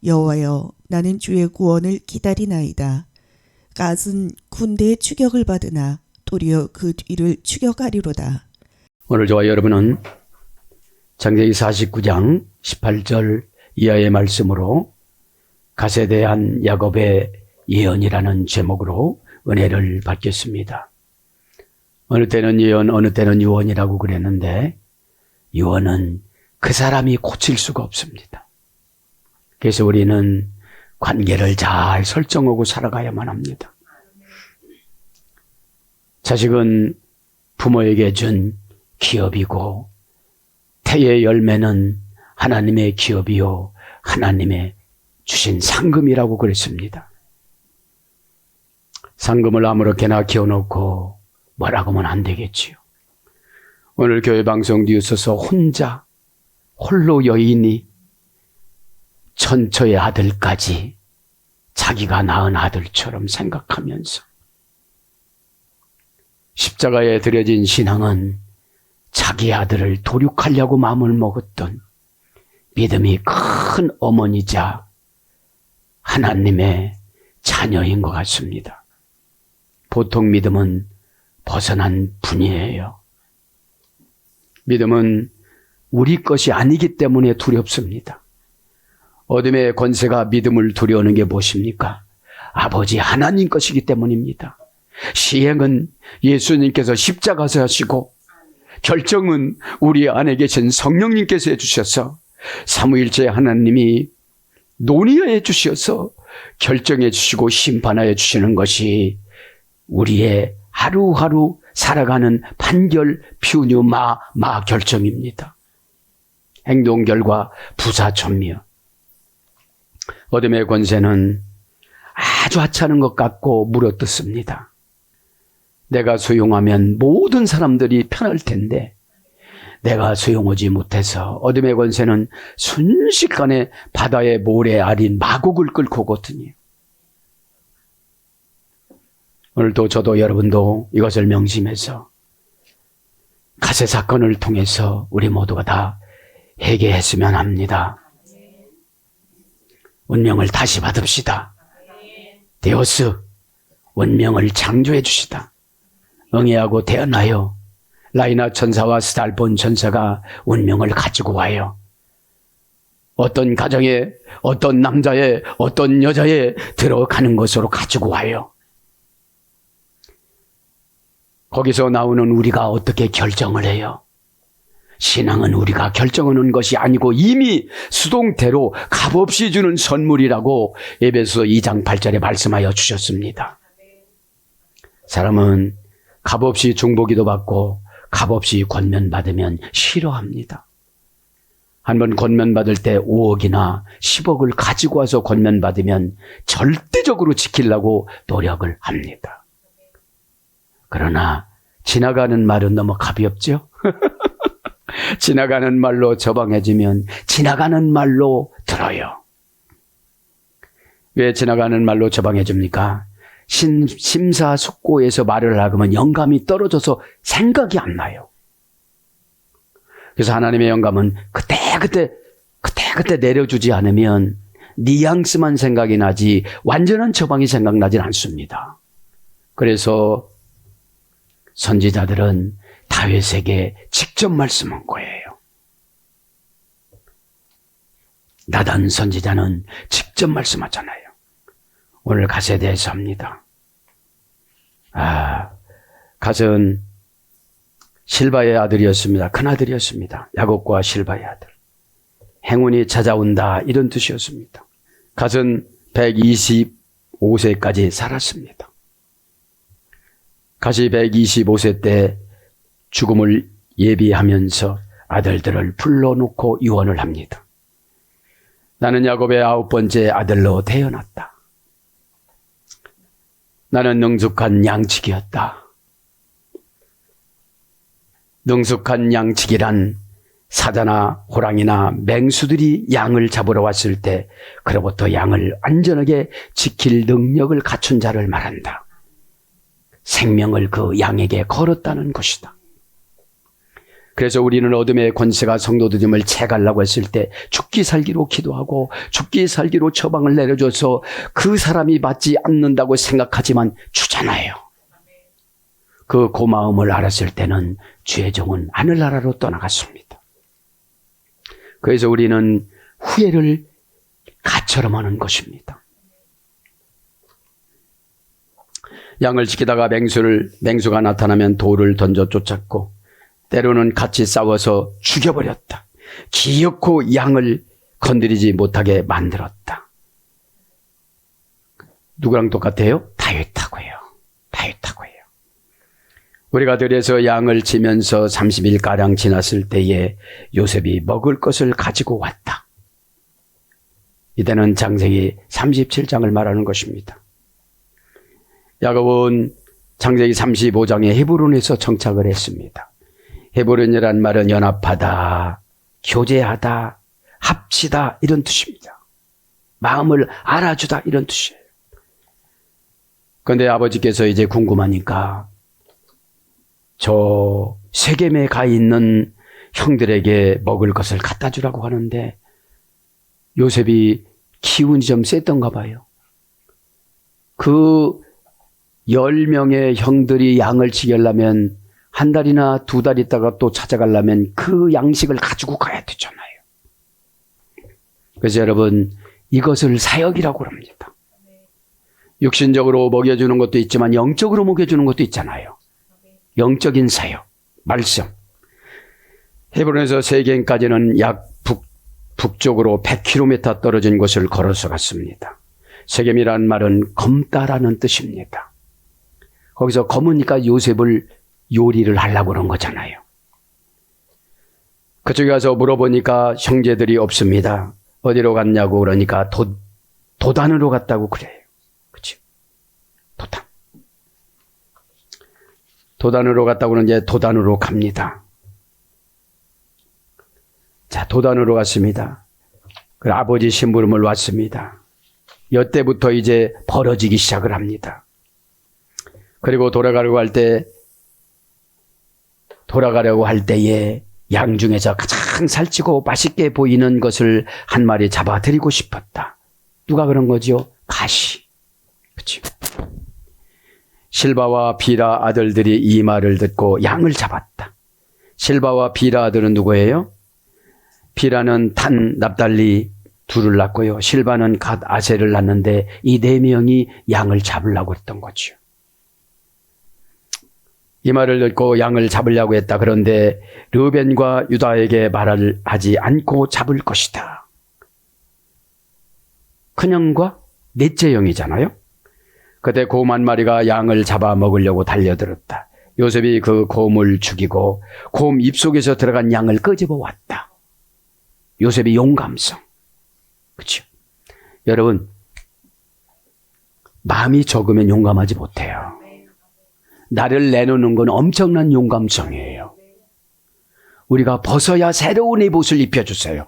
여호와여, 나는 주의 구원을 기다리나이다. 갓은 군대의 추격을 받으나 도리어 그 뒤를 추격하리로다. 오늘 저와 여러분은 창세기 49장 18절 이하의 말씀으로 갓에 대한 야곱의 예언이라는 제목으로 은혜를 받겠습니다. 어느 때는 예언, 어느 때는 유언이라고 그랬는데 유언은 그 사람이 고칠 수가 없습니다. 그래서 우리는 관계를 잘 설정하고 살아가야만 합니다. 자식은 부모에게 준 기업이고 태의 열매는 하나님의 기업이요 하나님의 주신 상금이라고 그랬습니다. 상금을 아무렇게나 키워놓고 뭐라고 하면 안 되겠지요. 오늘 교회 방송 뒤에서서 홀로 여인이 천처의 아들까지 자기가 낳은 아들처럼 생각하면서 십자가에 들여진 신앙은 자기 아들을 도륙하려고 마음을 먹었던 믿음이 큰 어머니자 하나님의 자녀인 것 같습니다. 보통 믿음은 벗어난 분이에요. 믿음은 우리 것이 아니기 때문에 두렵습니다. 어둠의 권세가 믿음을 두려워하는 게 무엇입니까? 아버지 하나님 것이기 때문입니다. 시행은 예수님께서 십자가에서 하시고 결정은 우리 안에 계신 성령님께서 해주셔서 삼위일체 하나님이 논의해 주셔서 결정해 주시고 심판하여 주시는 것이 우리의 하루하루 살아가는 판결, 표류, 마 결정입니다. 행동, 결과, 부사천미여. 어둠의 권세는 아주 하찮은 것 같고 물어뜯습니다. 내가 수용하면 모든 사람들이 편할 텐데 내가 수용하지 못해서 어둠의 권세는 순식간에 바다의 모래 알인 마곡을 끌고 오거든요. 오늘도 저도 여러분도 이것을 명심해서 갓의 사건을 통해서 우리 모두가 다 회개했으면 합니다. 운명을 다시 받읍시다. 데오스, 운명을 창조해 주시다. 응애하고 태어나요. 라이나 천사와 스달본 천사가 운명을 가지고 와요. 어떤 가정에, 어떤 남자에, 어떤 여자에 들어가는 것으로 가지고 와요. 거기서 나오는 우리가 어떻게 결정을 해요? 신앙은 우리가 결정하는 것이 아니고 이미 수동태로 값없이 주는 선물이라고 에베소 2장 8절에 말씀하여 주셨습니다. 사람은 값없이 중보기도 받고 값없이 권면받으면 싫어합니다. 한번 권면받을 때 5억이나 10억을 가지고 와서 권면받으면 절대적으로 지키려고 노력을 합니다. 그러나 지나가는 말은 너무 가볍죠? 지나가는 말로 저방해지면 지나가는 말로 들어요. 왜 지나가는 말로 저방해집니까? 심사숙고해서 말을 하면 영감이 떨어져서 생각이 안 나요. 그래서 하나님의 영감은 그때 내려주지 않으면 뉘앙스만 생각이 나지 완전한 처방이 생각나진 않습니다. 그래서 선지자들은 다윗에게 직접 말씀한 거예요. 나단 선지자는 직접 말씀하잖아요. 오늘 갓에 대해서 합니다. 갓은 실바의 아들이었습니다. 큰아들이었습니다. 야곱과 실바의 아들. 행운이 찾아온다 이런 뜻이었습니다. 갓은 125세까지 살았습니다. 갓이 125세 때 죽음을 예비하면서 아들들을 불러놓고 유언을 합니다. 나는 야곱의 9번째 아들로 태어났다. 나는 능숙한 양치기였다. 능숙한 양치기란 사자나 호랑이나 맹수들이 양을 잡으러 왔을 때 그로부터 양을 안전하게 지킬 능력을 갖춘 자를 말한다. 생명을 그 양에게 걸었다는 것이다. 그래서 우리는 어둠의 권세가 성도들임을 채가려고 했을 때 죽기 살기로 기도하고 죽기 살기로 처방을 내려줘서 그 사람이 받지 않는다고 생각하지만 주잖아요. 그 고마움을 알았을 때는 주의 종은 하늘나라로 떠나갔습니다. 그래서 우리는 후회를 가처럼 하는 것입니다. 양을 지키다가 맹수가 나타나면 돌을 던져 쫓았고 때로는 같이 싸워서 죽여버렸다. 기어코 양을 건드리지 못하게 만들었다. 누구랑 똑같아요? 다윗하고요. 우리가 들에서 양을 치면서 30일가량 지났을 때에 요셉이 먹을 것을 가지고 왔다. 이때는 창세기 37장을 말하는 것입니다. 야곱은 창세기 35장에 헤브론에서 정착을 했습니다. 헤브론이란 말은 연합하다, 교제하다, 합치다 이런 뜻입니다. 마음을 알아주다 이런 뜻이에요. 그런데 아버지께서 이제 궁금하니까 저 세겜에 가 있는 형들에게 먹을 것을 갖다 주라고 하는데 요셉이 기운이 좀 셌던가 봐요. 그 10명의 형들이 양을 지키려면 한 달이나 2달 있다가 또 찾아가려면 그 양식을 가지고 가야 되잖아요. 그래서 여러분 이것을 사역이라고 합니다. 육신적으로 먹여주는 것도 있지만 영적으로 먹여주는 것도 있잖아요. 영적인 사역, 말씀. 헤브론에서 세겜까지는 약 북쪽으로 100km 떨어진 곳을 걸어서 갔습니다. 세겜이라는 말은 검다라는 뜻입니다. 거기서 검으니까 요셉을 요리를 하려고 그런 거잖아요. 그쪽에 가서 물어보니까 형제들이 없습니다. 어디로 갔냐고 그러니까 도단으로 갔다고 그래요. 그치? 도단으로 갔다고는 이제 도단으로 갑니다. 자, 도단으로 갔습니다. 그 아버지 심부름을 왔습니다. 이때부터 이제 벌어지기 시작을 합니다. 그리고 돌아가려고 할 때에 양 중에서 가장 살찌고 맛있게 보이는 것을 한 마리 잡아드리고 싶었다. 누가 그런 거죠? 가시. 그렇죠? 실바와 비라 아들들이 이 말을 듣고 양을 잡았다. 실바와 비라 아들은 누구예요? 비라는 단 납달리 둘을 낳고요. 실바는 갓 아셀을 낳는데 이 4명이 양을 잡으려고 했던 거죠. 이 말을 듣고 양을 잡으려고 했다. 그런데 르우벤과 유다에게 말을 하지 않고 잡을 것이다. 큰형과 넷째 형이잖아요. 그때 곰 한 마리가 양을 잡아 먹으려고 달려들었다. 요셉이 그 곰을 죽이고 곰 입속에서 들어간 양을 끄집어 왔다. 요셉의 용감성. 그렇죠? 여러분, 마음이 적으면 용감하지 못해요. 나를 내놓는 건 엄청난 용감성이에요. 우리가 벗어야 새로운 옷을 입혀주세요.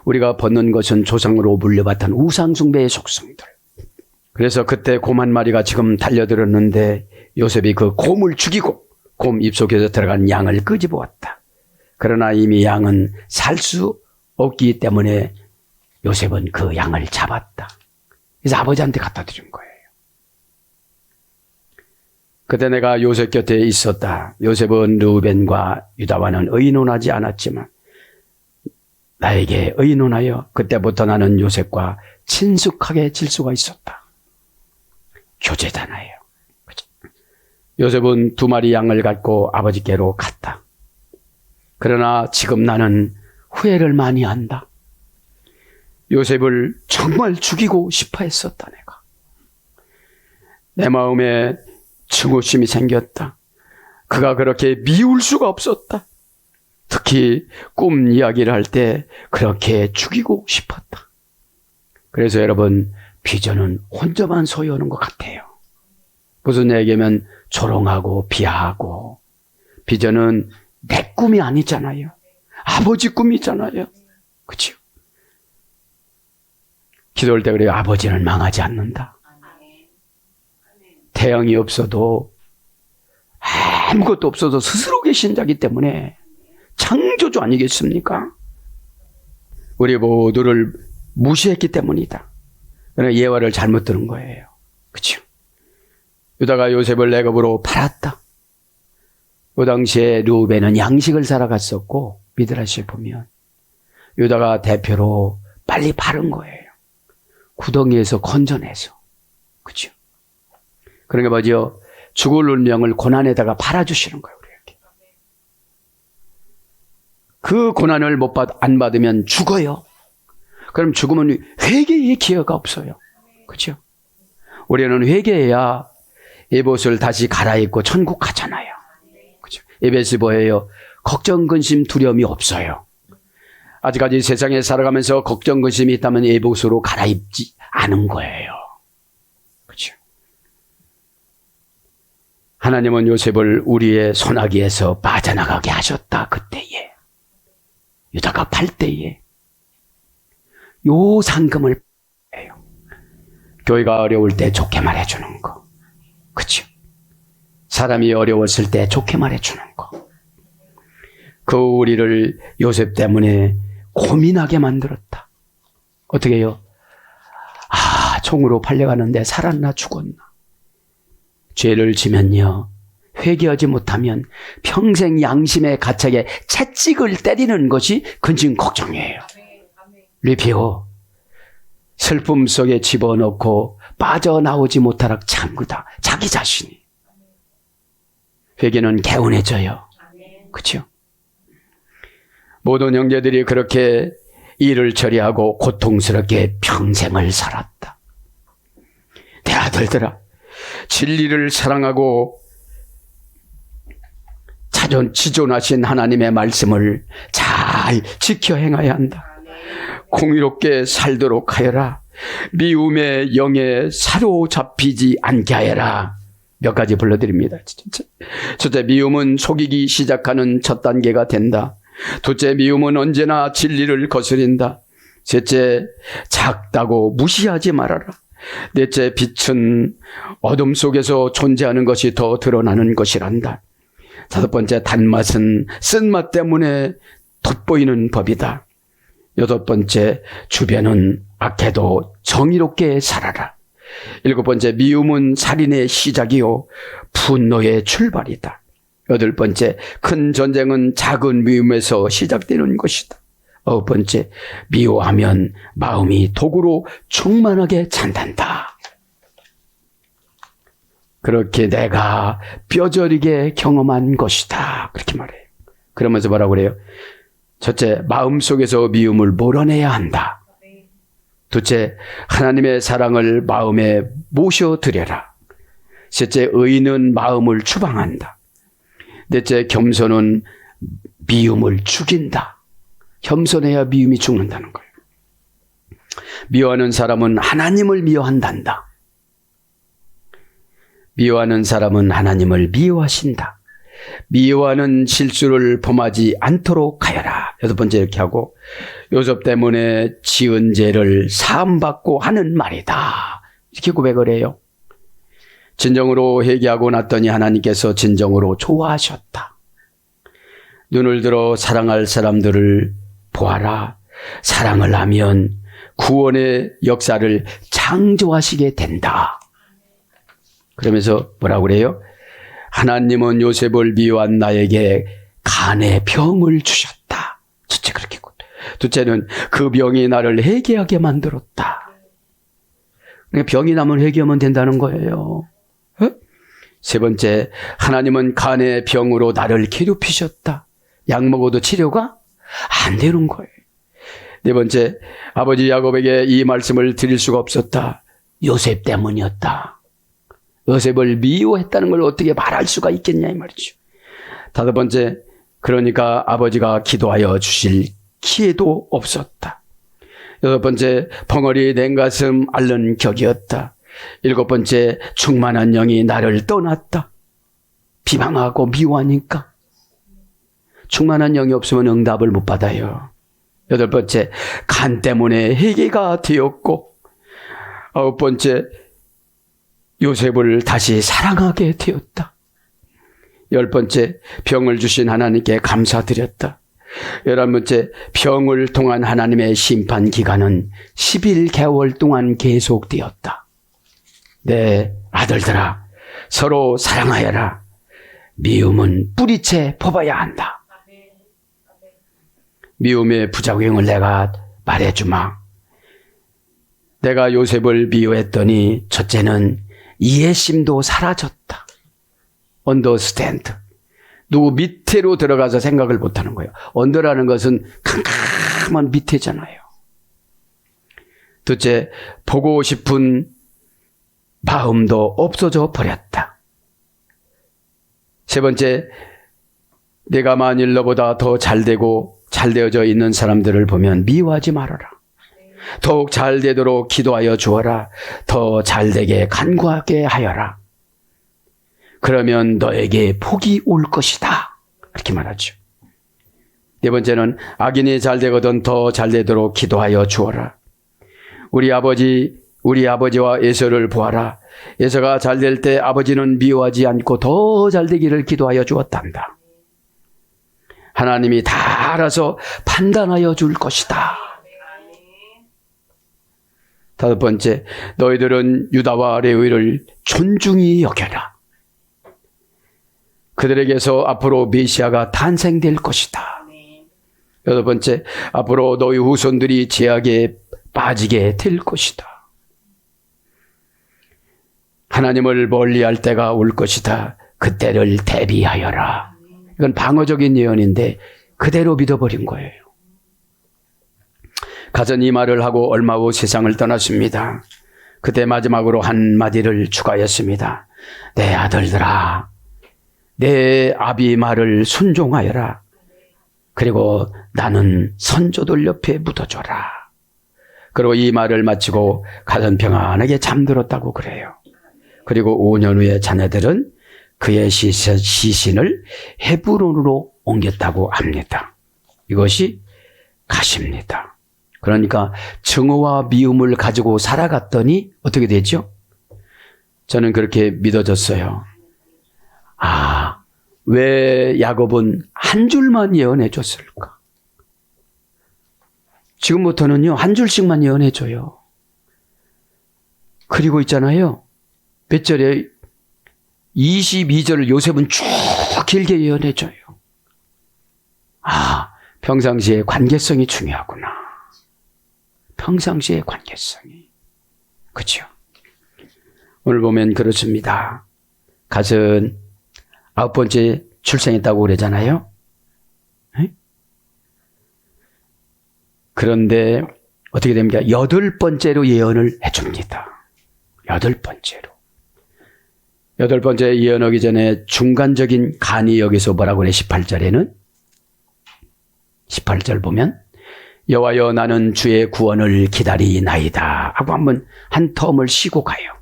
우리가 벗는 것은 조상으로 물려받은 우상숭배의 속성들. 그래서 그때 곰 한 마리가 지금 달려들었는데 요셉이 그 곰을 죽이고 곰 입속에서 들어간 양을 끄집어 왔다. 그러나 이미 양은 살 수 없기 때문에 요셉은 그 양을 잡았다. 그래서 아버지한테 갖다 드린 거예요. 그때 내가 요셉 곁에 있었다. 요셉은 르우벤과 유다와는 의논하지 않았지만 나에게 의논하여 그때부터 나는 요셉과 친숙하게 질 수가 있었다. 교제잖아요. 그렇죠? 요셉은 2마리 양을 갖고 아버지께로 갔다. 그러나 지금 나는 후회를 많이 한다. 요셉을 정말 죽이고 싶어 했었다. 내가. 내 마음에 증오심이 생겼다. 그가 그렇게 미울 수가 없었다. 특히 꿈 이야기를 할 때 그렇게 죽이고 싶었다. 그래서 여러분, 비전은 혼자만 소유하는 것 같아요. 무슨 얘기냐면 조롱하고 비하하고. 비전은 내 꿈이 아니잖아요. 아버지 꿈이잖아요. 그렇죠? 기도할 때 그래요. 아버지는 망하지 않는다. 태양이 없어도 아무것도 없어도 스스로 계신 자기 때문에 창조주 아니겠습니까? 우리 모두를 무시했기 때문이다. 그러나 예화를 잘못 들은 거예요. 그렇죠? 유다가 요셉을 애굽으로 팔았다. 그 당시에 르우벤은 양식을 살아갔었고 미드라시에 보면 유다가 대표로 빨리 파는 거예요. 구덩이에서 건져내서. 그렇죠? 그러니까 뭐죠? 죽을 운명을 고난에다가 팔아주시는 거예요. 우리에게. 그 고난을 안 받으면 죽어요. 그럼 죽으면 회개의 기회가 없어요. 그렇죠? 우리는 회개해야 에봇을 다시 갈아입고 천국 가잖아요. 그렇죠? 에봇이 뭐예요? 걱정, 근심, 두려움이 없어요. 아직까지 세상에 살아가면서 걱정, 근심이 있다면 에봇으로 갈아입지 않은 거예요. 그렇죠? 하나님은 요셉을 우리의 손아귀에서 빠져나가게 하셨다. 그때에. 유다가 팔 때에. 요 상금을 해요. 교회가 어려울 때 좋게 말해주는 거. 그렇죠? 사람이 어려웠을 때 좋게 말해주는 거. 그 우리를 요셉 때문에 고민하게 만들었다. 어떻게 해요? 총으로 팔려가는데 살았나 죽었나. 죄를 지면요, 회개하지 못하면 평생 양심의 가책에 채찍을 때리는 것이 근심 걱정이에요. 리피오, 슬픔 속에 집어넣고 빠져나오지 못하라 잠그다. 자기 자신이. 회개는 개운해져요. 그렇죠? 모든 형제들이 그렇게 일을 처리하고 고통스럽게 평생을 살았다. 내 아들들아, 진리를 사랑하고 지존하신 하나님의 말씀을 잘 지켜 행해야 한다. 공의롭게 살도록 하여라. 미움의 영에 사로잡히지 않게 하여라. 몇 가지 불러드립니다. 첫째, 미움은 속이기 시작하는 첫 단계가 된다. 둘째, 미움은 언제나 진리를 거스린다. 셋째, 작다고 무시하지 말아라. 넷째, 빛은 어둠 속에서 존재하는 것이 더 드러나는 것이란다. 다섯 번째, 단맛은 쓴맛 때문에 돋보이는 법이다. 여덟 번째, 주변은 악해도 정의롭게 살아라. 일곱 번째, 미움은 살인의 시작이요 분노의 출발이다. 여덟 번째, 큰 전쟁은 작은 미움에서 시작되는 것이다. 아홉 번째, 미워하면 마음이 독으로 충만하게 찬단다. 그렇게 내가 뼈저리게 경험한 것이다. 그렇게 말해요. 그러면서 뭐라고 그래요? 첫째, 마음속에서 미움을 몰아내야 한다. 둘째, 하나님의 사랑을 마음에 모셔드려라. 셋째, 의는 마음을 추방한다. 넷째, 겸손은 미움을 죽인다. 겸손해야 미움이 죽는다는 거예요. 미워하는 사람은 하나님을 미워한단다. 미워하는 사람은 하나님을 미워하신다. 미워하는 실수를 범하지 않도록 하여라. 여섯 번째 이렇게 하고, 요셉 때문에 지은 죄를 사함받고 하는 말이다. 이렇게 고백을 해요. 진정으로 회개하고 났더니 하나님께서 진정으로 좋아하셨다. 눈을 들어 사랑할 사람들을 보아라. 사랑을 하면 구원의 역사를 창조하시게 된다. 그러면서 뭐라고 그래요? 하나님은 요셉을 미워한 나에게 간의 병을 주셨다. 첫째 그렇게. 둘째는 그 병이 나를 회개하게 만들었다. 병이 나면 회개하면 된다는 거예요. 세 번째, 하나님은 간의 병으로 나를 괴롭히셨다. 약 먹어도 치료가 안 되는 거예요. 네 번째, 아버지 야곱에게 이 말씀을 드릴 수가 없었다. 요셉 때문이었다. 요셉을 미워했다는 걸 어떻게 말할 수가 있겠냐 이 말이죠. 다섯 번째, 그러니까 아버지가 기도하여 주실 기회도 없었다. 여섯 번째, 벙어리 냉가슴 앓는 격이었다. 일곱 번째, 충만한 영이 나를 떠났다. 비방하고 미워하니까. 충만한 영이 없으면 응답을 못 받아요. 여덟 번째, 간 때문에 회개가 되었고, 아홉 번째, 요셉을 다시 사랑하게 되었다. 열 번째, 병을 주신 하나님께 감사드렸다. 열한 번째, 병을 통한 하나님의 심판 기간은 11개월 동안 계속되었다. 내 아들들아, 서로 사랑하여라. 미움은 뿌리채 뽑아야 한다. 미움의 부작용을 내가 말해주마. 내가 요셉을 미워했더니 첫째는 이해심도 사라졌다. 언더스탠드. 누구 밑으로 들어가서 생각을 못하는 거예요. 언더라는 것은 캄캄한 밑에잖아요. 둘째, 보고 싶은 마음도 없어져 버렸다. 세 번째, 내가 만일 너보다 더 잘되고 잘되어져 있는 사람들을 보면 미워하지 말아라. 더욱 잘되도록 기도하여 주어라. 더 잘되게 간구하게 하여라. 그러면 너에게 복이 올 것이다. 그렇게 말하죠. 네 번째는 악인이 잘되거든 더 잘되도록 기도하여 주어라. 우리 아버지와 에서를 보아라. 에서가 잘될 때 아버지는 미워하지 않고 더 잘되기를 기도하여 주었단다. 하나님이 다 알아서 판단하여 줄 것이다. 다섯 번째, 너희들은 유다와 레위를 존중히 여겨라. 그들에게서 앞으로 메시아가 탄생될 것이다. 여덟 번째, 앞으로 너희 후손들이 죄악에 빠지게 될 것이다. 하나님을 멀리할 때가 올 것이다. 그때를 대비하여라. 이건 방어적인 예언인데 그대로 믿어버린 거예요. 가전 이 말을 하고 얼마 후 세상을 떠났습니다. 그때 마지막으로 한마디를 추가했습니다. 내 아들들아, 내 아비 말을 순종하여라. 그리고 나는 선조들 옆에 묻어줘라. 그리고 이 말을 마치고 가전 평안하게 잠들었다고 그래요. 그리고 5년 후에 자녀들은 그의 시신을 헤브론으로 옮겼다고 합니다. 이것이 가십니다. 그러니까 증오와 미움을 가지고 살아갔더니 어떻게 되죠? 저는 그렇게 믿어졌어요. 아, 왜 야곱은 한 줄만 예언해 줬을까? 지금부터는요, 한 줄씩만 예언해 줘요. 그리고 있잖아요. 몇 절에 22절을 요셉은 쭉 길게 예언해 줘요. 아, 평상시에 관계성이 중요하구나. 평상시의 관계성이. 그렇죠? 오늘 보면 그렇습니다. 갓은 9번째 출생했다고 그러잖아요. 에? 그런데 어떻게 됩니까? 8번째로 예언을 해줍니다. 8번째로. 8번째 예언하기 전에 중간적인 간이 여기서 뭐라고 그래? 18절에는 18절 보면 여호와여 나는 주의 구원을 기다리나이다 하고 한 텀을 쉬고 가요.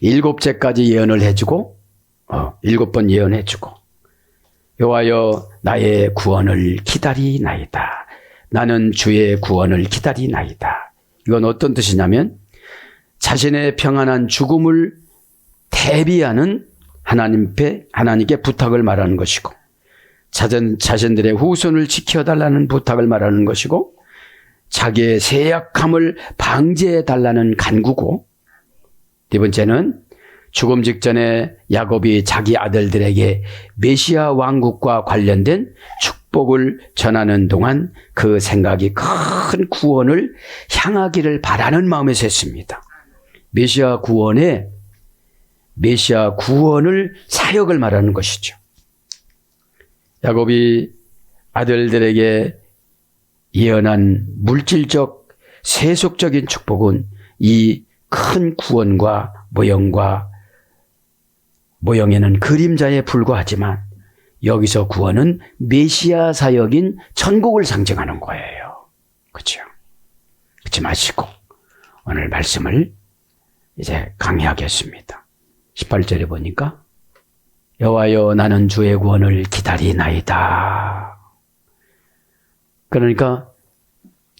7제까지 예언을 해주고 7번 예언해주고 여호와여 나의 구원을 기다리나이다. 나는 주의 구원을 기다리나이다. 이건 어떤 뜻이냐면 자신의 평안한 죽음을 대비하는 하나님께 부탁을 말하는 것이고 자신들의 후손을 지켜달라는 부탁을 말하는 것이고 자기의 세약함을 방지해달라는 간구고 네 번째는 죽음 직전에 야곱이 자기 아들들에게 메시아 왕국과 관련된 축복을 전하는 동안 그 생각이 큰 구원을 향하기를 바라는 마음에서 했습니다. 메시아 구원을 사역을 말하는 것이죠. 야곱이 아들들에게 예언한 물질적 세속적인 축복은 이 큰 구원과 모형에는 그림자에 불과하지만 여기서 구원은 메시아 사역인 천국을 상징하는 거예요. 그렇죠? 그렇지 마시고 오늘 말씀을 이제 강의하겠습니다. 18절에 보니까 여호와여 나는 주의 구원을 기다리나이다. 그러니까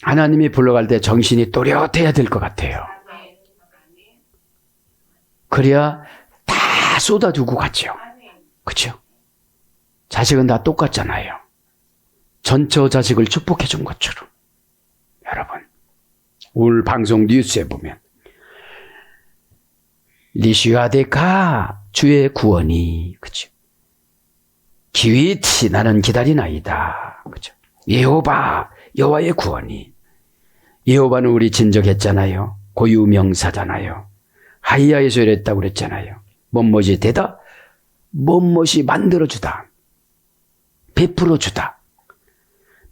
하나님이 불러갈 때 정신이 또렷해야 될 것 같아요. 그래야 다 쏟아주고 갔죠. 그렇죠? 자식은 다 똑같잖아요. 전처 자식을 축복해 준 것처럼. 여러분, 오늘 방송 뉴스에 보면 리시아데카 주의 구원이, 그죠? 기위티 나는 기다리나이다, 그죠? 여호와 여호와의 구원이. 여호와는 우리 진적했잖아요. 고유명사잖아요. 하이야에서 이랬다고 그랬잖아요. 뭔것이 되다, 뭔것이 만들어주다, 베풀어주다.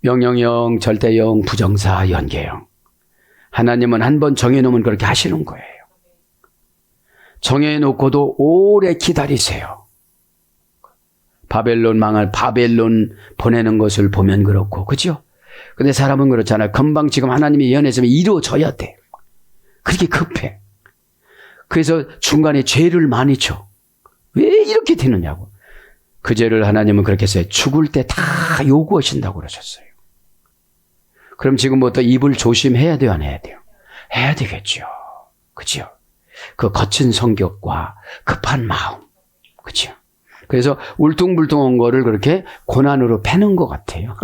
명령형, 절대형, 부정사, 연계형. 하나님은 한번 정해놓으면 그렇게 하시는 거예요. 정해놓고도 오래 기다리세요. 바벨론 망할, 바벨론 보내는 것을 보면 그렇고, 그죠? 근데 사람은 그렇잖아요. 금방 지금 하나님이 예언했으면 이루어져야 돼. 그렇게 급해. 그래서 중간에 죄를 많이 쳐. 왜 이렇게 되느냐고. 그 죄를 하나님은 그렇게 했어요. 죽을 때 다 요구하신다고 그러셨어요. 그럼 지금부터 입을 조심해야 돼요, 안 해야 돼요? 해야 되겠죠. 그죠? 그 거친 성격과 급한 마음. 그죠? 그래서 울퉁불퉁한 거를 그렇게 고난으로 패는 것 같아요.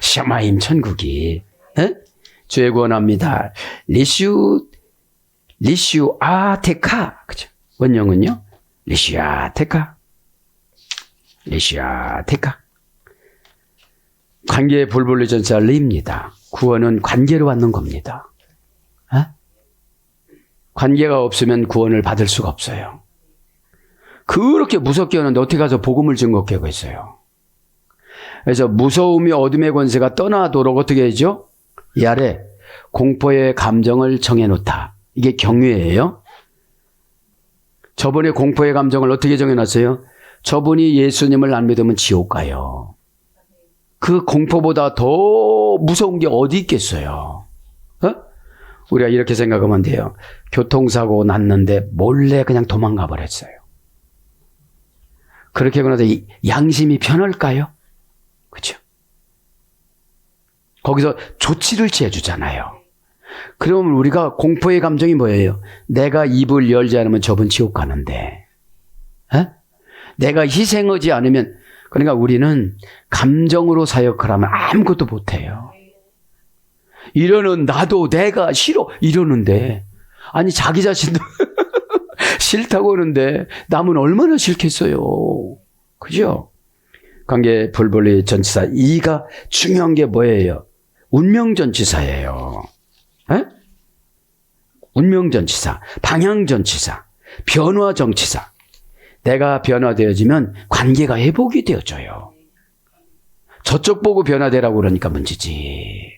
샤마임 천국이. 에? 주의 구원합니다. 리슈아테카. 그죠? 원형은요? 리슈아테카. 리슈아테카. 관계의 불불리 전사 리입니다. 구원은 관계로 받는 겁니다. 에? 관계가 없으면 구원을 받을 수가 없어요. 그렇게 무섭게 하는데 어떻게 가서 복음을 증거하게 하고 있어요. 그래서 무서움이 어둠의 권세가 떠나도록 어떻게 하죠? 이 아래 공포의 감정을 정해놓다. 이게 경외예요. 저분의 공포의 감정을 어떻게 정해놨어요? 저분이 예수님을 안 믿으면 지옥 가요. 그 공포보다 더 무서운 게 어디 있겠어요? 어? 우리가 이렇게 생각하면 돼요. 교통사고 났는데 몰래 그냥 도망가 버렸어요. 그렇게 하고 나서 양심이 편할까요? 그렇죠? 거기서 조치를 취해주잖아요. 그러면 우리가 공포의 감정이 뭐예요? 내가 입을 열지 않으면 저분 지옥 가는데, 에? 내가 희생하지 않으면, 그러니까 우리는 감정으로 사역을 하면 아무것도 못해요. 이러는 나도 내가 싫어 이러는데, 아니 자기 자신도 싫다고 하는데 남은 얼마나 싫겠어요. 그죠? 관계 불분리 전치사 2가 중요한 게 뭐예요? 운명전치사예요. 에? 운명전치사, 방향전치사, 변화정치사. 내가 변화되어지면 관계가 회복이 되어져요. 저쪽 보고 변화되라고 그러니까 문제지.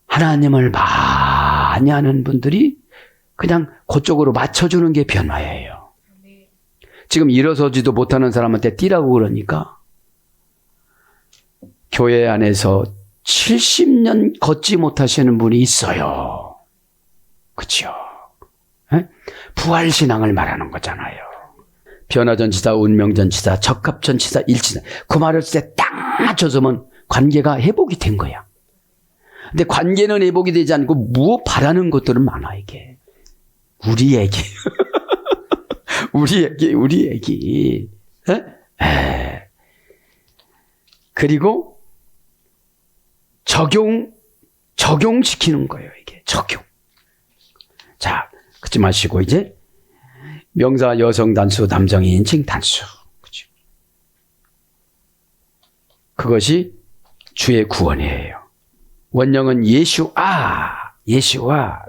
하나님을 많이 아는 분들이 그냥 그쪽으로 맞춰주는 게 변화예요. 지금 일어서지도 못하는 사람한테 뛰라고 그러니까 교회 안에서 70년 걷지 못하시는 분이 있어요. 그렇죠? 부활신앙을 말하는 거잖아요. 변화전치사, 운명전치사, 적합전치사, 일치사. 그 말을 때 딱 맞춰서면 관계가 회복이 된 거야. 근데 관계는 회복이 되지 않고 무엇 바라는 것들은 많아 이게. 우리 얘기. 우리 얘기. 그리고 적용시키는 거예요, 이게. 적용. 자, 그러지 마시고, 이제, 명사 여성 단수, 남성 인칭 단수. 그죠? 그것이 주의 구원이에요. 원형은 예수와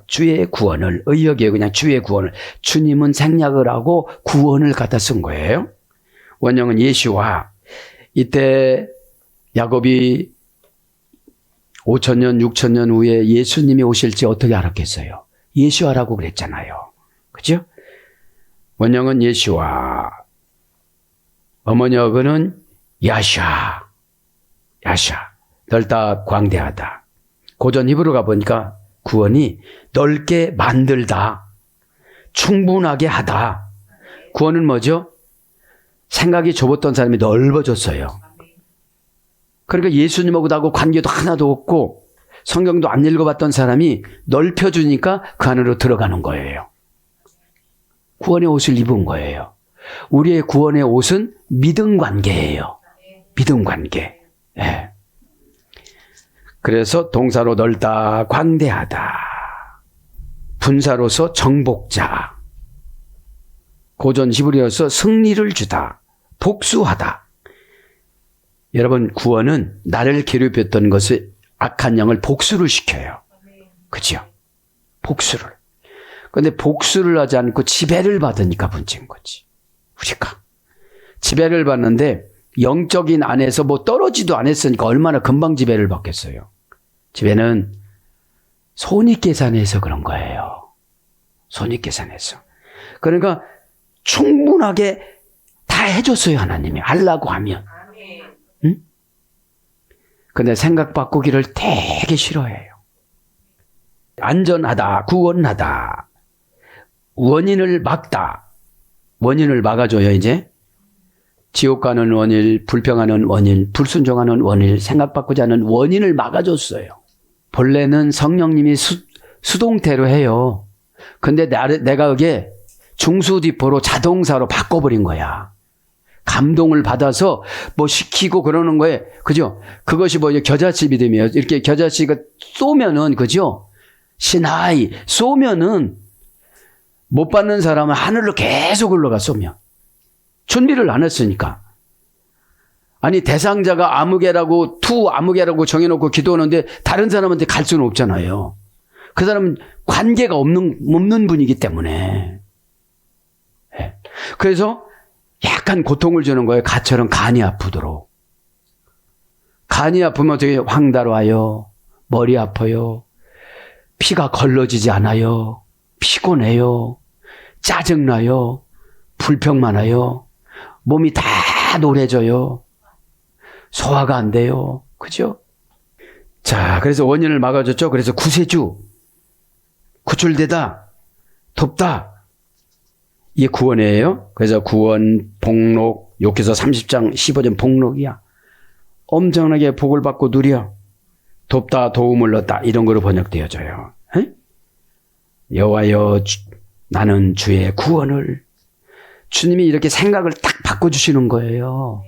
주의 구원을, 의역이에요. 그냥 주의 구원을. 주님은 생략을 하고 구원을 갖다 쓴 거예요. 원형은 예수와. 이때 야곱이 5,000년, 6,000년 후에 예수님이 오실지 어떻게 알았겠어요? 예수와라고 그랬잖아요. 그죠? 원형은 예수와. 어머니어그는 야샤. 넓다, 광대하다. 고전 히브리 가보니까 구원이 넓게 만들다, 충분하게 하다. 구원은 뭐죠? 생각이 좁았던 사람이 넓어졌어요. 그러니까 예수님하고 관계도 하나도 없고 성경도 안 읽어봤던 사람이 넓혀주니까 그 안으로 들어가는 거예요. 구원의 옷을 입은 거예요. 우리의 구원의 옷은 믿음 관계예요. 믿음 관계. 예. 그래서 동사로 넓다, 광대하다. 분사로서 정복자. 고전 히브리어서 승리를 주다, 복수하다. 여러분, 구원은 나를 괴롭혔던 것을 악한 영을 복수를 시켜요. 그죠? 복수를. 근데 복수를 하지 않고 지배를 받으니까 문제인 거지. 우리가. 지배를 받는데 영적인 안에서 뭐 떨어지도 않았으니까 얼마나 금방 지배를 받겠어요. 지배는 손익계산에서 그런 거예요. 손익계산에서. 그러니까 충분하게 다 해줬어요, 하나님이. 하려고 하면. 응? 근데 생각 바꾸기를 되게 싫어해요. 안전하다, 구원하다. 원인을 막다. 원인을 막아줘요, 이제. 지옥 가는 원인, 불평하는 원인, 불순종하는 원인, 생각 바꾸지 않는 원인을 막아줬어요. 본래는 성령님이 수동태로 해요. 근데 내가 그게 중수디포로 자동사로 바꿔버린 거야. 감동을 받아서 뭐 시키고 그러는 거에, 그죠? 그것이 뭐 겨자씨 믿음이에요. 이렇게 겨자씨가 쏘면은, 그죠? 신하이 쏘면은 못 받는 사람은 하늘로 계속 올라가 쏘면. 준비를 안 했으니까. 아니, 대상자가 아무개라고, 아무개라고 정해놓고 기도하는데 다른 사람한테 갈 수는 없잖아요. 그 사람은 관계가 없는 분이기 때문에. 네. 그래서 약간 고통을 주는 거예요. 가처럼 간이 아프도록. 간이 아프면 되게 황달와요. 머리 아파요. 피가 걸러지지 않아요. 피곤해요. 짜증나요. 불평 많아요. 몸이 다 노래져요. 소화가 안 돼요. 그죠? 자, 그래서 원인을 막아줬죠. 그래서 구세주. 구출되다. 돕다. 이게 구원이에요. 그래서 구원, 복록, 욥기서 30장 15절 복록이야. 엄청나게 복을 받고 누려. 돕다, 도움을 얻다. 이런 거로 번역되어져요. 에? 여호와여, 나는 주의 구원을. 주님이 이렇게 생각을 딱 바꿔주시는 거예요.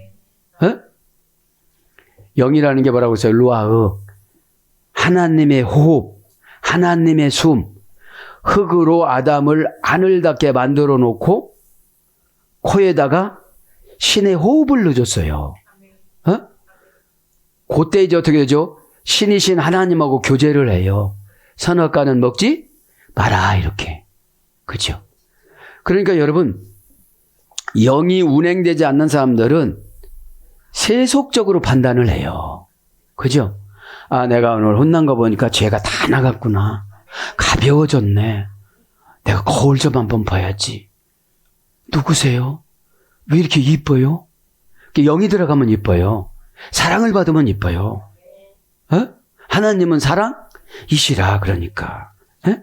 에? 영이라는 게 뭐라고 했어요? 루아흐. 하나님의 호흡, 하나님의 숨. 흙으로 아담을 하늘답게 만들어 놓고 코에다가 신의 호흡을 넣어줬어요. 어? 그때 이제 어떻게 되죠? 신이신 하나님하고 교제를 해요. 선악과는 먹지 마라, 이렇게. 그죠? 그러니까 여러분, 영이 운행되지 않는 사람들은 세속적으로 판단을 해요. 그죠? 아, 내가 오늘 혼난 거 보니까 죄가 다 나갔구나. 가벼워졌네. 내가 거울 좀 한번 봐야지. 누구세요? 왜 이렇게 이뻐요? 영이 들어가면 이뻐요. 사랑을 받으면 이뻐요. 어? 하나님은 사랑이시라, 그러니까. 에?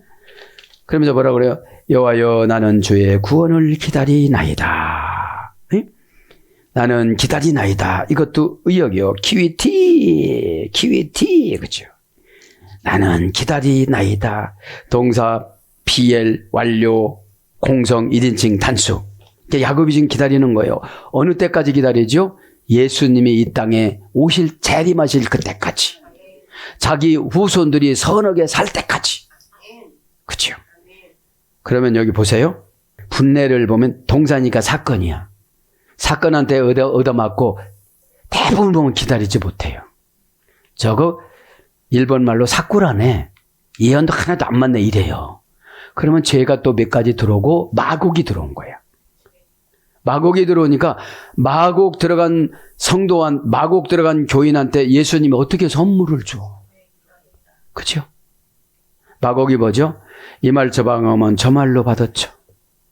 그러면서 뭐라 그래요? 여호와여, 나는 주의 구원을 기다리나이다. 에? 나는 기다리나이다. 이것도 의역이요. 키위티, 그죠? 나는 기다리나이다. 동사, 비엘, 완료, 공성, 1인칭, 단수. 야곱이 지금 기다리는 거예요. 어느 때까지 기다리죠? 예수님이 이 땅에 재림하실 그때까지. 자기 후손들이 선하게 살 때까지. 그죠? 그러면 여기 보세요. 분례를 보면 동사니까 사건이야. 사건한테 얻어맞고 대부분 보면 기다리지 못해요. 저거 일본 말로 사쿠라네. 예언도 하나도 안 맞네, 이래요. 그러면 죄가 또 몇 가지 들어오고 마곡이 들어온 거야. 마곡이 들어오니까 마곡 들어간 마곡 들어간 교인한테 예수님이 어떻게 선물을 줘? 그죠? 마곡이 뭐죠? 이 말 저 방하면 저 말로 받았죠.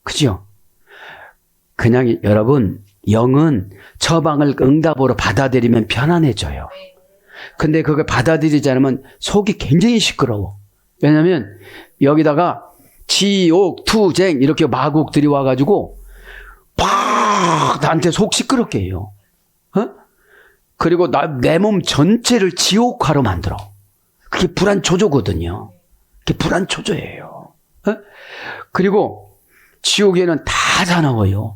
그죠? 그냥 여러분, 영은 처방을 응답으로 받아들이면 편안해져요. 근데 그걸 받아들이지 않으면 속이 굉장히 시끄러워. 왜냐면 여기다가 지옥, 투쟁 이렇게 마곡들이 와가지고 팍 나한테 속 시끄럽게 해요. 어? 그리고 내 몸 전체를 지옥화로 만들어. 그게 불안초조거든요. 그게 불안초조예요. 어? 그리고 지옥에는 다 사나워요.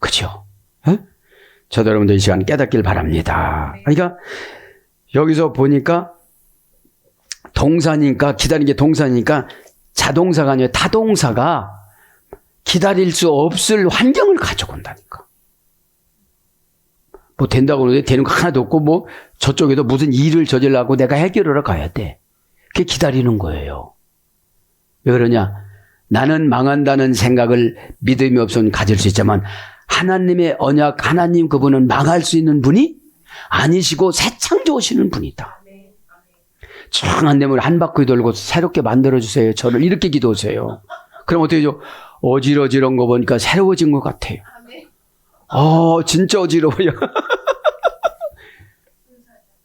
그죠? 어? 저도 여러분들 이 시간 깨닫길 바랍니다. 그러니까 여기서 보니까 동사니까, 기다리는 게 동사니까 자동사가 아니라 타동사가 기다릴 수 없을 환경을 가져온다니까. 뭐 된다고 그러는데 되는 거 하나도 없고, 뭐 저쪽에도 무슨 일을 저질러고 내가 해결하러 가야 돼. 그게 기다리는 거예요. 왜 그러냐? 나는 망한다는 생각을 믿음이 없으면 가질 수 있지만 하나님의 언약, 하나님 그분은 망할 수 있는 분이 아니시고 새 창조하시는 분이다. 청한 뇌물 한 바퀴 돌고 새롭게 만들어주세요. 저를 이렇게 기도하세요. 그럼 어떻게 죠? 어지러지러운 거 보니까 새로워진 것 같아요. 진짜 어지러워요.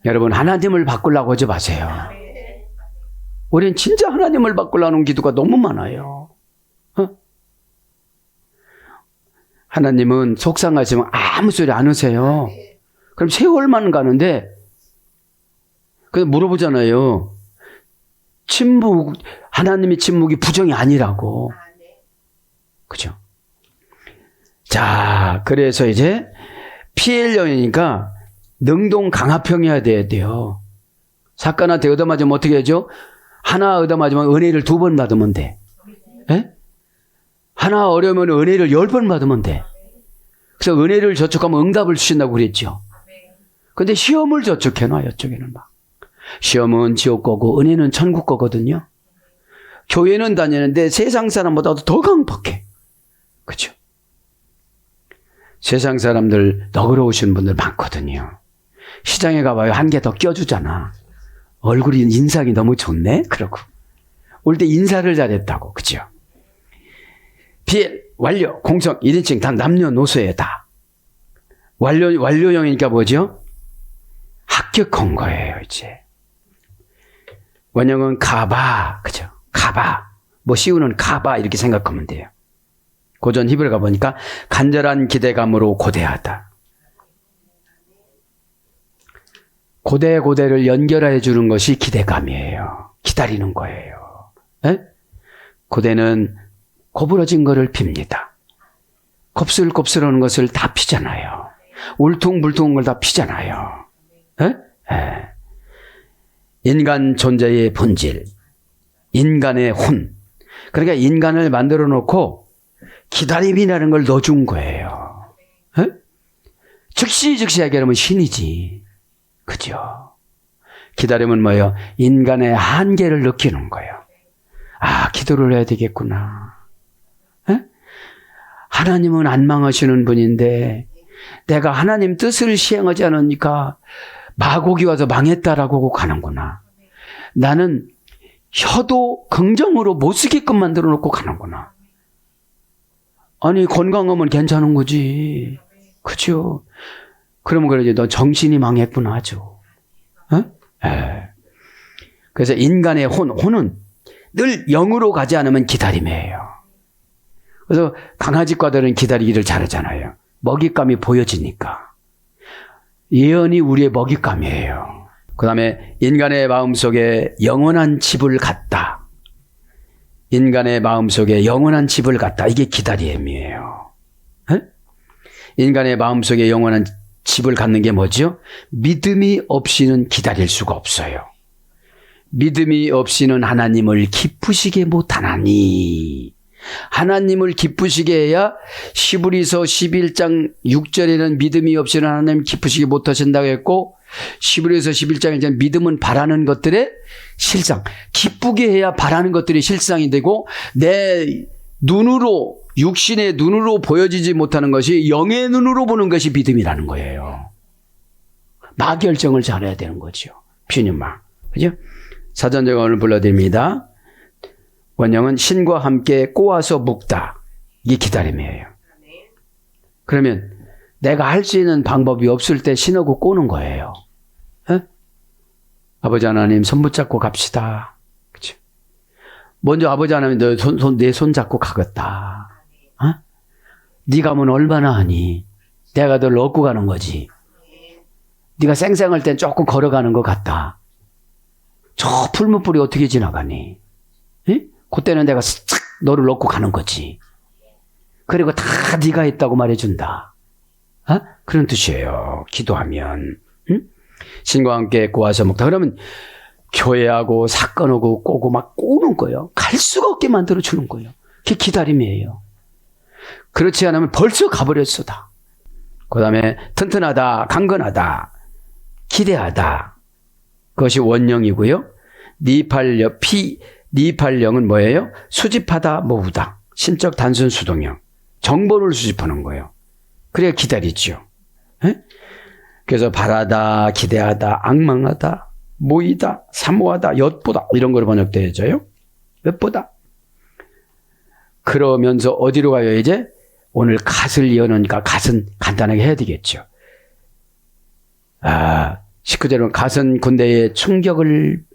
여러분, 하나님을 바꾸려고 하지 마세요. 우리는 진짜 하나님을 바꾸려는 기도가 너무 많아요. 하나님은 속상하시면 아무 소리 안 하세요. 그럼 세월만 가는데, 그래서 물어보잖아요. 하나님의 침묵이 부정이 아니라고. 그죠? 자, 그래서 이제 피해령이니까 능동 강압형이어야 돼요. 사건한테 얻어맞으면 어떻게 하죠? 하나 얻어맞으면 은혜를 2번 받으면 돼. 에? 하나 어려우면 은혜를 10번 받으면 돼. 그래서 은혜를 저축하면 응답을 주신다고 그랬죠. 근데 시험을 저축해놔요, 이쪽에는 막. 시험은 지옥 거고 은혜는 천국 거거든요. 교회는 다니는데 세상 사람보다도 더 강박해. 그죠? 세상 사람들 너그러우신 분들 많거든요. 시장에 가봐요. 한 개 더 껴주잖아. 얼굴이 인상이 너무 좋네? 그러고. 올 때 인사를 잘했다고. 그죠? 비엘, 완료, 공성, 1인칭 다 남녀노소에 다. 완료형이니까 뭐죠? 합격한 거예요, 이제. 원형은 가바, 그죠? 가바. 뭐 씌우는 가바 이렇게 생각하면 돼요. 고전 히브리 가보니까 간절한 기대감으로 고대하다. 고대를 연결해 주는 것이 기대감이에요. 기다리는 거예요. 에? 고대는 고부러진 거를 핍니다. 곱슬곱슬한 것을 다 피잖아요. 울퉁불퉁한 걸 다 피잖아요. 에? 에. 인간 존재의 본질, 인간의 혼. 그러니까 인간을 만들어 놓고 기다림이라는 걸 넣어준 거예요. 에? 즉시 해결하면 신이지. 그죠? 기다림은 뭐예요? 인간의 한계를 느끼는 거예요. 아, 기도를 해야 되겠구나. 에? 하나님은 안 망하시는 분인데 내가 하나님 뜻을 시행하지 않으니까 마곡이 와서 망했다라고 하고 가는구나. 나는 혀도 긍정으로 못 쓰게끔 만들어 놓고 가는구나. 아니, 건강하면 괜찮은 거지. 그죠? 그러면 그러지. 너 정신이 망했구나 하죠. 그래서 인간의 혼은 늘 영으로 가지 않으면 기다림이에요. 그래서 강아지과들은 기다리기를 잘하잖아요. 먹잇감이 보여지니까. 예언이 우리의 먹잇감이에요. 그 다음에 인간의 마음속에 영원한 집을 갖다. 인간의 마음속에 영원한 집을 갖다. 이게 기다림이에요. 인간의 마음속에 영원한 집을 갖는 게 뭐죠? 믿음이 없이는 기다릴 수가 없어요. 믿음이 없이는 하나님을 기쁘시게 못하나니. 하나님을 기쁘시게 해야 시브리서 11장 6절에는 믿음이 없이는 하나님 기쁘시게 못하신다고 했고, 시브리서 11장에 이제 믿음은 바라는 것들의 실상, 기쁘게 해야 바라는 것들이 실상이 되고, 내 눈으로, 육신의 눈으로 보여지지 못하는 것이 영의 눈으로 보는 것이 믿음이라는 거예요. 마결정을 잘해야 되는 거죠. 피는마. 그죠? 사전제가 오늘 불러드립니다. 원형은 신과 함께 꼬아서 묶다. 이게 기다림이에요. 그러면 내가 할 수 있는 방법이 없을 때 신하고 꼬는 거예요. 에? 아버지 하나님 손 붙잡고 갑시다. 그치? 먼저 아버지 하나님 내 손 잡고 가겠다. 어? 네가 하면 얼마나 하니? 내가 널 얻고 가는 거지. 네가 쌩쌩할 땐 조금 걸어가는 것 같다. 저 풀무불이 어떻게 지나가니? 에? 그때는 내가 싹 너를 넣고 가는 거지. 그리고 다 네가 했다고 말해준다. 그런 뜻이에요. 기도하면. 신과 함께 꼬아서 먹다. 그러면 교회하고 사건하고 꼬고 막 꼬는 거예요. 갈 수가 없게 만들어 주는 거예요. 그게 기다림이에요. 그렇지 않으면 벌써 가버렸어 다. 그 다음에 튼튼하다, 강건하다, 기대하다. 그것이 원령이고요. 니팔령은 뭐예요? 수집하다, 모으다. 신적 단순 수동형. 정보를 수집하는 거예요. 그래야 기다리죠. 에? 그래서 바라다, 기대하다, 악망하다, 모이다, 사모하다, 엿보다 이런 거로 번역되어져요. 엿보다. 그러면서 어디로 가요 이제? 오늘 갓을 여는니까 갓은 간단하게 해야 되겠죠. 19절은 갓은 군대의 충격을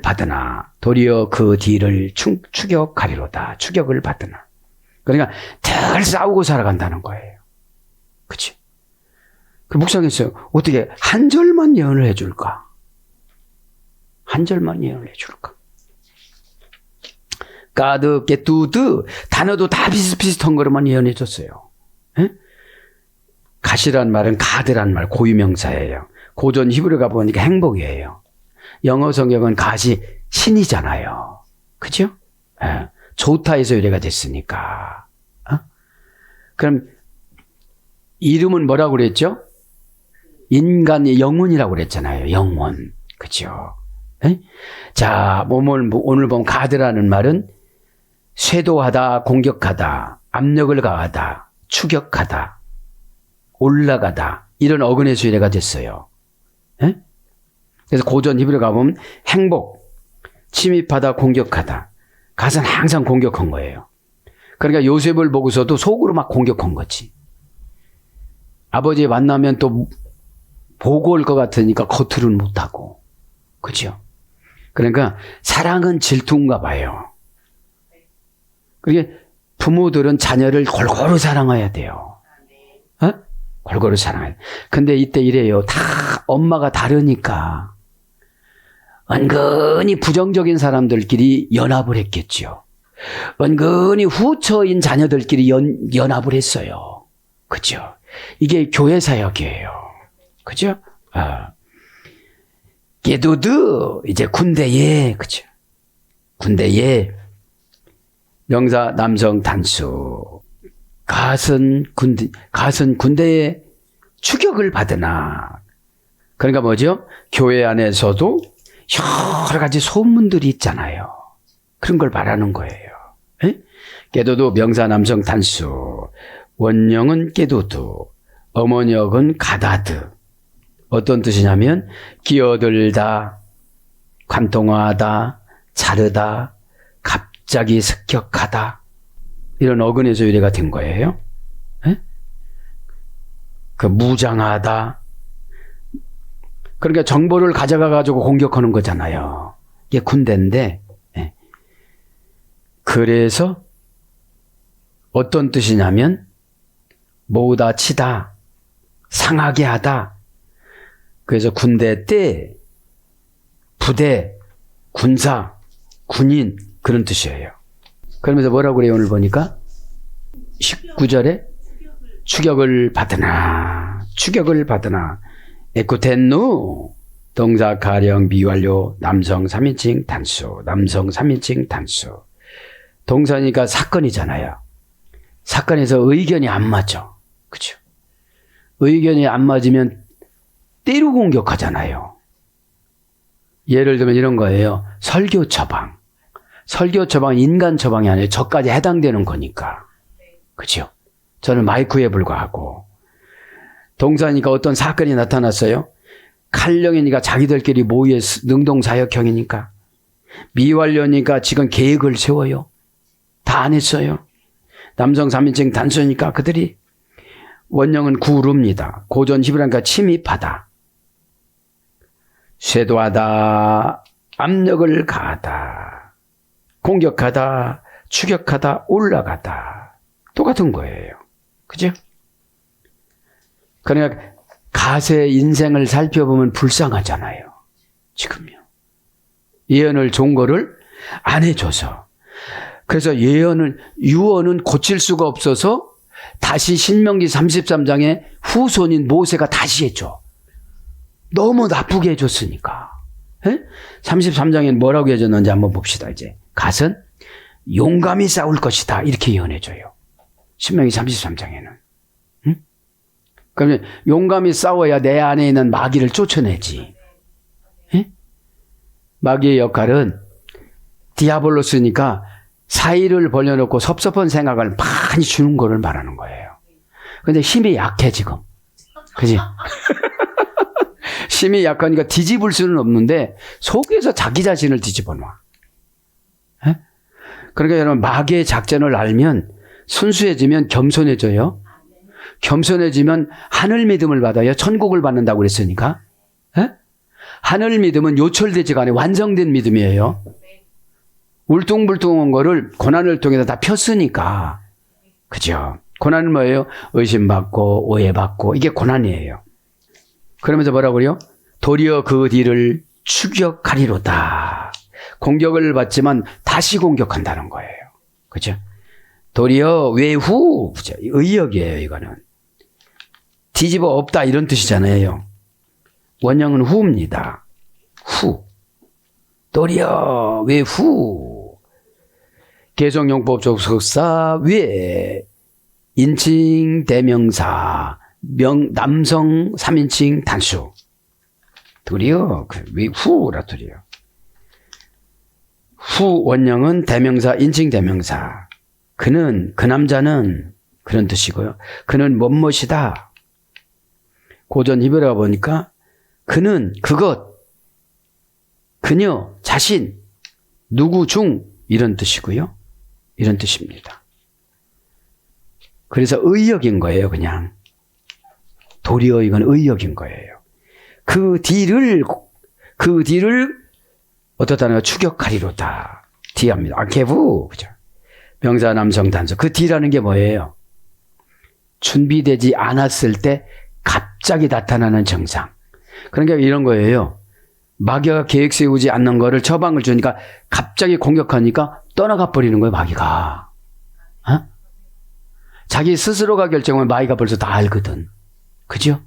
받으나 도리어 그 뒤를 추격하리로다. 추격을 받으나. 그러니까 늘 싸우고 살아간다는 거예요. 그치? 그 묵상했어요. 어떻게 한 절만 예언을 해줄까? 한 절만 예언을 해줄까? 가드, 게뚜드 단어도 다 비슷비슷한 거로만 예언해 줬어요. 갓이란 말은 가드란 말, 고유명사예요. 고전 히브리 가보니까 행복이에요. 영어 성경은 갓이 신이잖아요. 그죠? 좋다에서 유래가 됐으니까. 그럼 이름은 뭐라고 그랬죠? 인간의 영혼이라고 그랬잖아요. 영혼. 그죠? 자, 오늘 본 가드라는 말은 쇄도하다, 공격하다, 압력을 가하다, 추격하다, 올라가다 이런 어근에서 유래가 됐어요. 그래서 고전 히브리 가보면 행복, 침입하다, 공격하다. 갓은 항상 공격한 거예요. 그러니까 요셉을 보고서도 속으로 막 공격한 거지. 아버지 만나면 또 보고 올 것 같으니까 겉으로는 못하고. 그죠? 그러니까 사랑은 질투인가 봐요. 그게 부모들은 자녀를 골고루 사랑해야 돼요. 골고루 사랑해야 돼. 근데 이때 이래요. 다 엄마가 다르니까 은근히 부정적인 사람들끼리 연합을 했겠죠. 은근히 후처인 자녀들끼리 연합을 했어요. 그죠? 이게 교회 사역이에요. 그죠? 게도드 이제 군대에, 그죠? 군대에 명사 남성 단수. 갓은 군대에 추격을 받으나. 그러니까 뭐죠? 교회 안에서도 여러 가지 소문들이 있잖아요. 그런 걸 말하는 거예요. 게도드 명사 남성 단수. 원령은 게도드. 어머니역은 가다드. 어떤 뜻이냐면 끼어들다, 관통하다, 자르다, 갑자기 습격하다 이런 어근에서 유래가 된 거예요. 그 무장하다. 그러니까 정보를 가져가가지고 공격하는 거잖아요. 이게 군대인데 그래서 어떤 뜻이냐면 모으다, 치다, 상하게 하다. 그래서 군대 때 부대, 군사, 군인 그런 뜻이에요. 그러면서 뭐라고 그래요 오늘 보니까? 19절에 추격을 받으나 에쿠텐누 동사 가령 미완료 남성 3인칭 단수 동사니까 사건이잖아요. 사건에서 의견이 안 맞죠. 그렇죠? 의견이 안 맞으면 때로 공격하잖아요. 예를 들면 이런 거예요. 설교 처방. 설교 처방은 인간 처방이 아니에요. 저까지 해당되는 거니까. 그렇죠? 저는 마이크에 불과하고. 동사니까 어떤 사건이 나타났어요. 칼령이니까 자기들끼리 모의 능동사역형이니까. 미완료니까 지금 계획을 세워요. 다 안 했어요. 남성 3인칭 단수니까 그들이. 원령은 구루입니다. 고전 히브리어니까 침입하다. 쇄도하다, 압력을 가하다, 공격하다, 추격하다, 올라가다. 똑같은 거예요. 그죠? 그러니까 갓의 인생을 살펴보면 불쌍하잖아요. 지금요. 예언을 좋은 거를 안 해줘서. 그래서 유언은 고칠 수가 없어서 다시 신명기 33장에 후손인 모세가 다시 해줘. 너무 나쁘게 해줬으니까. 33장에는 뭐라고 해줬는지 한번 봅시다. 이제 갓은 용감히 싸울 것이다 이렇게 예언해줘요. 신명기 33장에는. 그러면 용감히 싸워야 내 안에 있는 마귀를 쫓아내지. 마귀의 역할은 디아볼로스니까 사이를 벌려놓고 섭섭한 생각을 많이 주는 거를 말하는 거예요. 근데 힘이 약해 지금. 그지? 힘이 약하니까 뒤집을 수는 없는데 속에서 자기 자신을 뒤집어 놔. 그러니까 여러분 마귀의 작전을 알면 순수해지면 겸손해져요. 겸손해지면 하늘 믿음을 받아요. 천국을 받는다고 그랬으니까. 하늘 믿음은 요철되지가 않아요. 완성된 믿음이에요. 울퉁불퉁한 거를 고난을 통해서 다 폈으니까. 그죠? 고난은 뭐예요? 의심받고 오해받고 이게 고난이에요. 그러면서 뭐라고 그래요? 도리어 그 뒤를 추격하리로다. 공격을 받지만 다시 공격한다는 거예요. 그죠? 도리어 외후. 그죠? 의역이에요, 이거는. 뒤집어 엎다 이런 뜻이잖아요. 원형은 후입니다. 후. 도리어 외후. 개성용법 접속사 외. 인칭 대명사. 남성 3인칭 단수. 도리어 외후라 도리어. 후 원형은 대명사, 인칭 대명사. 그는, 그 남자는 그런 뜻이고요. 그는 뭐뭇이다. 고전 히브리어 보니까 그는, 그것, 그녀, 자신, 누구 중 이런 뜻이고요. 이런 뜻입니다. 그래서 의역인 거예요, 그냥. 도리어 이건 의역인 거예요. 그 뒤를 어떻다는 추격하리로다. 뒤합니다. 아케부. 그죠? 명사 남성 단수. 그 뒤라는 게 뭐예요? 준비되지 않았을 때 갑자기 나타나는 증상. 그러니까 이런 거예요. 마귀가 계획 세우지 않는 거를 처방을 주니까 갑자기 공격하니까 떠나가 버리는 거예요, 마귀가. 자기 스스로가 결정하면 마귀가 벌써 다 알거든. 그죠?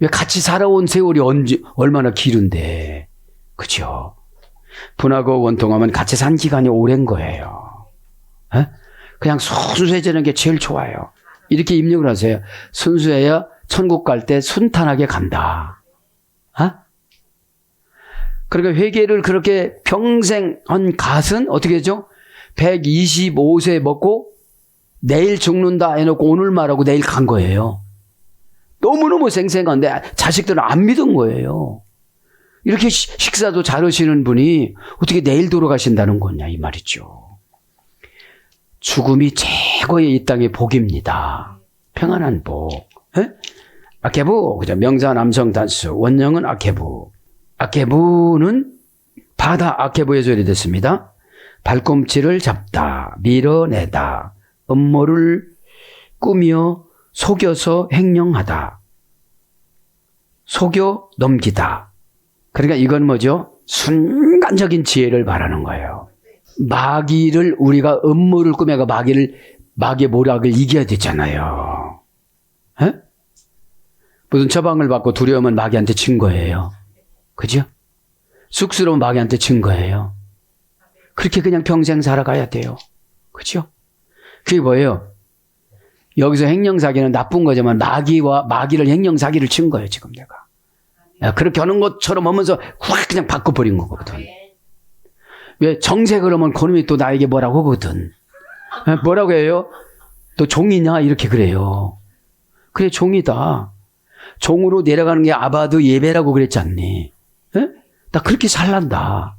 왜 같이 살아온 세월이 얼마나 길은데. 그죠? 분하고 원통하면 같이 산 기간이 오랜 거예요. 그냥 순수해지는 게 제일 좋아요. 이렇게 입력을 하세요. 순수해야 천국 갈 때 순탄하게 간다. 그러니까 회개를 그렇게 평생 한 갓은 어떻게 되죠? 125세 먹고 내일 죽는다 해놓고 오늘 말하고 내일 간 거예요. 너무너무 생생한데 자식들은 안 믿은 거예요. 이렇게 식사도 잘 하시는 분이 어떻게 내일 돌아가신다는 거냐 이 말이죠. 죽음이 최고의 이 땅의 복입니다. 평안한 복. 아케부, 그죠? 명사 남성 단수. 원형은 아케부. 아케부는 바다 아케부의 절이 됐습니다. 발꿈치를 잡다, 밀어내다, 음모를 꾸며 속여서 횡령하다, 속여 넘기다. 그러니까 이건 뭐죠? 순간적인 지혜를 말하는 거예요. 마귀를 우리가 음모를 꾸며가 마귀의 모략을 이겨야 되잖아요. 무슨 처방을 받고 두려우면 마귀한테 친 거예요. 그죠? 쑥스러운 마귀한테 친 거예요. 그렇게 그냥 평생 살아가야 돼요. 그죠? 그게 뭐예요? 여기서 횡령사기는 나쁜 거지만 마귀를 횡령사기를 친 거예요, 지금 내가. 야, 그렇게 하는 것처럼 하면서 확 그냥 바꿔버린 거거든. 왜 정색을 하면 그놈이 또 나에게 뭐라고 하거든. 뭐라고 해요? 너 종이냐? 이렇게 그래요. 그래, 종이다. 종으로 내려가는 게 아바드 예배라고 그랬지 않니? 나 그렇게 살란다.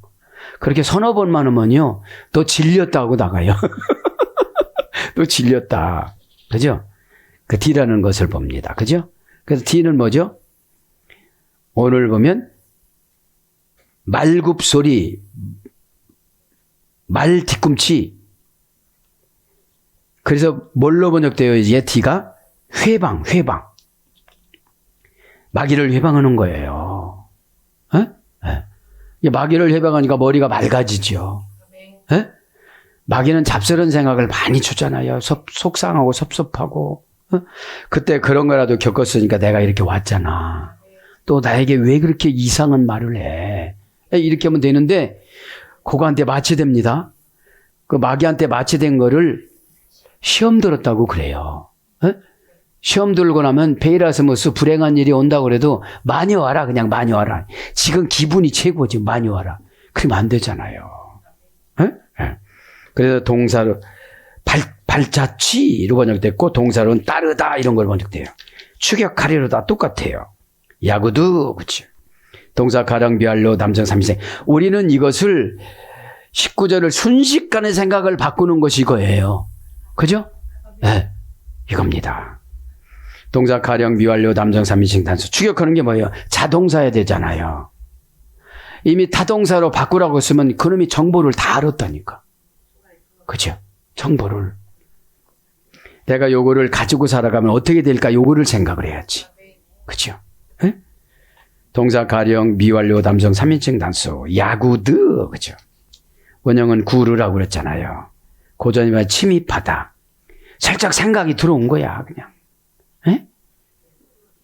그렇게 서너 번만 하면요, 너 질렸다 하고 나가요. 너 질렸다. 그죠? 그 D라는 것을 봅니다. 그죠? 그래서 D는 뭐죠? 오늘 보면 말굽소리, 말 뒤꿈치. 그래서 뭘로 번역되어 있지? D가 회방. 마귀를 회방하는 거예요. 마귀를 회방하니까 머리가 맑아지죠. 마귀는 잡스러운 생각을 많이 주잖아요. 속상하고 섭섭하고. 그때 그런 거라도 겪었으니까 내가 이렇게 왔잖아. 또 나에게 왜 그렇게 이상한 말을 해? 이렇게 하면 되는데 그거한테 마취됩니다. 그 마귀한테 마취된 거를 시험 들었다고 그래요. 시험 들고 나면 베이라스무스 불행한 일이 온다고 그래도 많이 와라, 그냥 많이 와라. 지금 기분이 최고지, 많이 와라. 그러면 안 되잖아요. 그래서 동사로 발자취 이로 번역됐고 동사로는 따르다 이런 걸 번역돼요. 추격하리로다 똑같아요. 야구도 그렇죠. 동사 가령 비할로 남성 삼인생. 우리는 이것을 19절을 순식간에 생각을 바꾸는 것이 이거예요. 그죠? 네, 이겁니다. 동사 가령 미완료 남성 삼인칭 단수. 추격하는 게 뭐예요? 자동사야 되잖아요. 이미 타동사로 바꾸라고 쓰면 그놈이 정보를 다 알았다니까. 그죠? 정보를. 내가 요거를 가지고 살아가면 어떻게 될까? 요거를 생각을 해야지. 그죠? 네? 동사 가령 미완료 남성 삼인칭 단수. 야구드. 그죠? 원형은 구르라고 그랬잖아요. 고전이면 침입하다. 살짝 생각이 들어온 거야, 그냥. 에?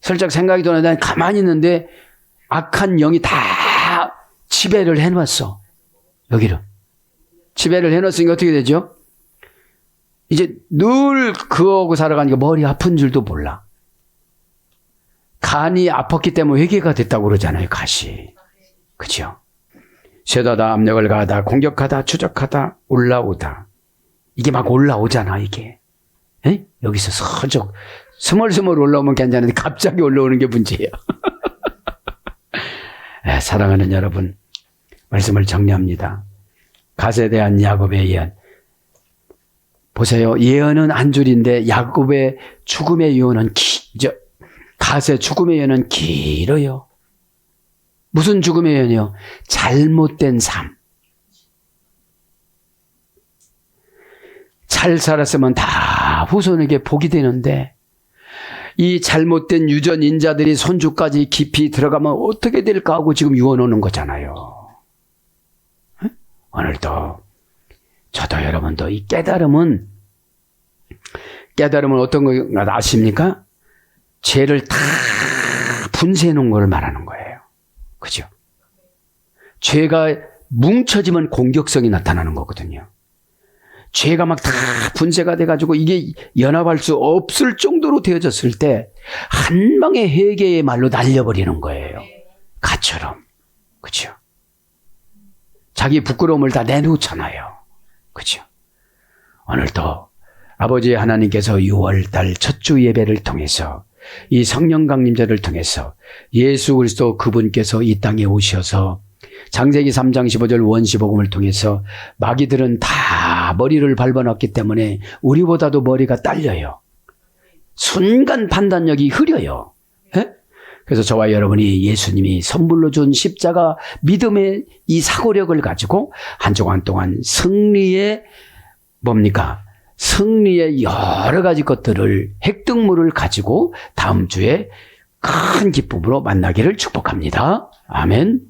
살짝 생각이 들어오는데 난 가만히 있는데 악한 영이 다 지배를 해놨어. 여기를. 지배를 해놨으니까 어떻게 되죠? 이제 늘 그거하고 살아가니까 머리 아픈 줄도 몰라. 간이 아팠기 때문에 회개가 됐다고 그러잖아요, 가시. 그죠? 쇠다다, 압력을 가하다, 공격하다, 추적하다, 올라오다. 이게 막 올라오잖아, 이게. 에? 여기서 서적, 스멀스멀 올라오면 괜찮은데 갑자기 올라오는 게 문제예요. 사랑하는 여러분, 말씀을 정리합니다. 갓에 대한 야곱의 예언. 보세요. 예언은 한 줄인데 야곱의 죽음의 예언은 갓의 죽음의 예언은 길어요. 무슨 죽음의 예언이요? 잘못된 삶. 잘 살았으면 다 후손에게 복이 되는데 이 잘못된 유전인자들이 손주까지 깊이 들어가면 어떻게 될까 하고 지금 유언하는 거잖아요. 오늘도 저도 여러분도 이 깨달음은 어떤 거 아십니까? 죄를 다 분쇄해 놓은 걸 말하는 거예요. 그죠? 죄가 뭉쳐지면 공격성이 나타나는 거거든요. 죄가 막 다 분쇄가 돼가지고 이게 연합할 수 없을 정도로 되어졌을 때 한 방에 회개의 말로 날려버리는 거예요. 가처럼. 그죠? 자기 부끄러움을 다 내놓잖아요. 그죠? 오늘도 아버지 하나님께서 6월달 첫 주 예배를 통해서 이 성령 강림제를 통해서 예수 그리스도 그분께서 이 땅에 오셔서 창세기 3장 15절 원시복음을 통해서 마귀들은 다 머리를 밟아놨기 때문에 우리보다도 머리가 딸려요. 순간 판단력이 흐려요. 에? 그래서 저와 여러분이 예수님이 선물로 준 십자가 믿음의 이 사고력을 가지고 한 주간 동안 승리의 승리의 여러 가지 것들을 획득물을 가지고 다음 주에 큰 기쁨으로 만나기를 축복합니다. 아멘.